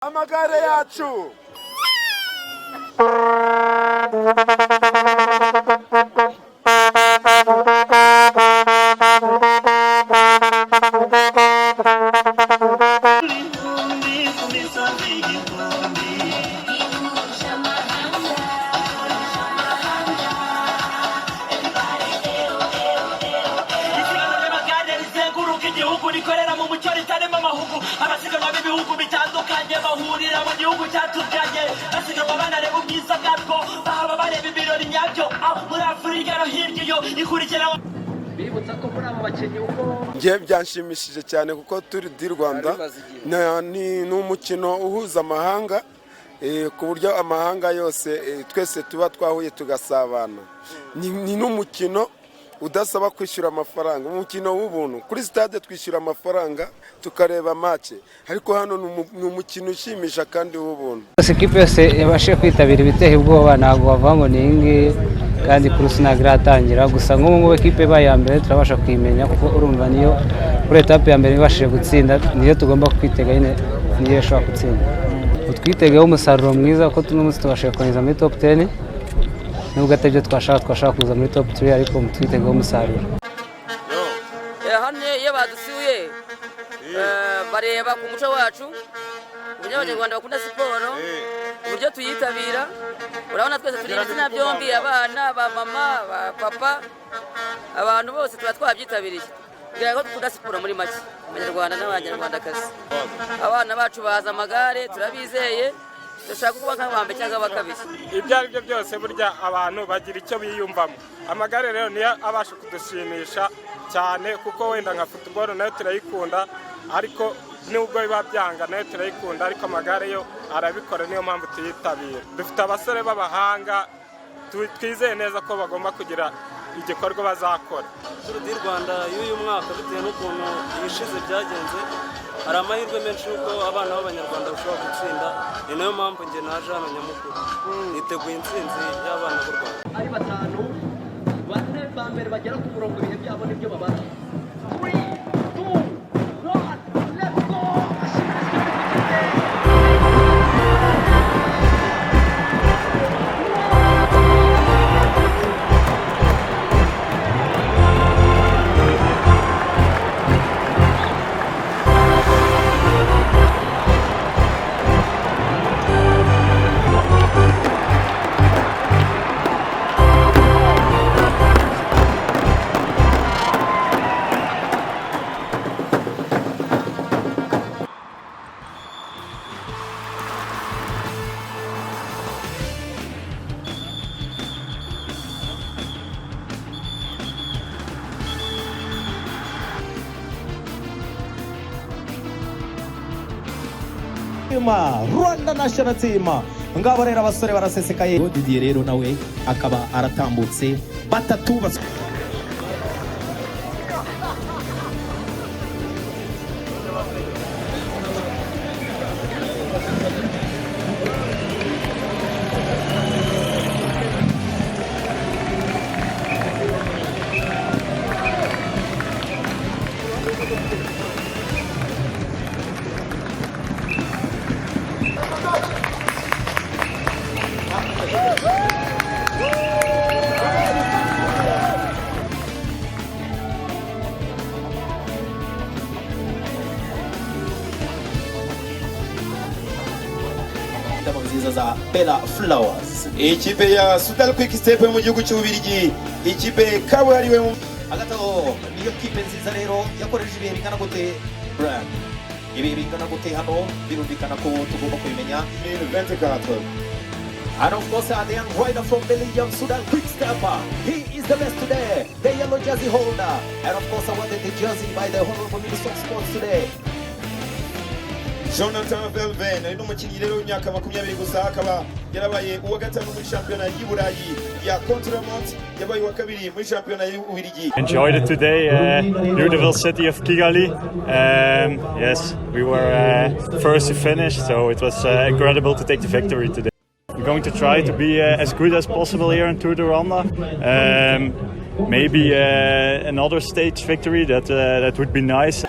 Amagare yacu. Ngiye byanshimishije cyane kuko Tour du Rwanda ni umukino uhuza amahanga ku buryo amahanga yose twese tuba twahuye tugasabana. Ni n'umukino udasaba kwishyura amafaranga, umukino w'ubuntu. Kuri stade twishyura amafaranga tukareba match, ariko hano ni umukino ushimisha kandi w'ubuntu. Ikipe yose yabashe kwitabira ibiteye ubwoba, ntabwo bava ngo ningi kandi kurusi nagiratangira gusa nk'ubu ekipe ya mbere turabasha kwimenya kuko urumva niyo kuri etape ya mbere ibashije gutsinda, niyo tugomba kwitega nyine niyo ishobora gutsinda. Twitegeho umusaruro mwiza ko tuno munsi tubashije kongeza muri top 10, nubwo atebyo twashaka kuza muri top 3, ariko twitegeho umusaruro. Hano iyo badusuye bareba ku muco wacu, Abanyarwanda bakunda siporo, uburyo tuyitabira. Urabona twese turi ibitsina byombi, abana, mama, papa, abantu bose tuba twabyitabiriye. Kugira ngo dukunda siporo muri make, Abanyarwanda n'Abanyarwandakazi. Abana bacu baza amagare, turabizeye, dushaka kuba nk'abambe cyangwa abakabisi. Ibyo ari byo byose burya abantu bagira icyo biyumvamo. Amagare rero niyo abasha kudushimisha cyane kuko wenda nka football nayo turayikunda, ariko nubwo biba byanga nayo turayikunda, ariko amagare yo arabikora, niyo mpamvu tuyitabira. Dufite abasore b'abahanga twizeye neza ko bagomba kugira igikorwa bazakora. Tour du Rwanda y'uyu mwaka bitewe n'ukuntu ibishize byagenze, hari amahirwe menshi yuko abana b'Abanyarwanda bashobora gutsinda. Ni nayo mpamvu njye naje hano nyamukuru, niteguye intsinzi y'abana b'u Rwanda. Ari batanu bane ba mbere bagera ku murongo, ibihe byabo nibyo babara. 3, 2, 1, let's go! Rwanda National Team ngabo rero abasore barasesekaye. Didier rero nawe akaba aratambutse batatu za Bella Flowers. Ikipe ya Sudal Quick Step mu gihugu cy'Ubabiligi, ikipe kabuhariwe mu agato niyo kipe nziza rero yakoresheje ibihe bingana gute brand. Ibihe bingana gute hano birumvikana ko tugomba kubimenya. 24. And of course, the young rider from Belgium, Sudan Quick Step. He is the best today, the yellow jersey holder. And of course, awarded the jersey by the Honorable Minister of Sports today. Jonathan Velven ari n'umukinnyi rero w'imyaka 20 gusa, akaba yarabaye uwa gatanu muri shampiyona y'Iburayi ya Contre-Monte, yabaye uwa kabiri muri shampiyona y'Ubabiligi. Enjoyed it today, beautiful city of Kigali. Yes, we were first to finish, so it was incredible to take the victory today. I'm going to try to be as good as possible here in Tour du Rwanda. Maybe another stage victory, that would be nice.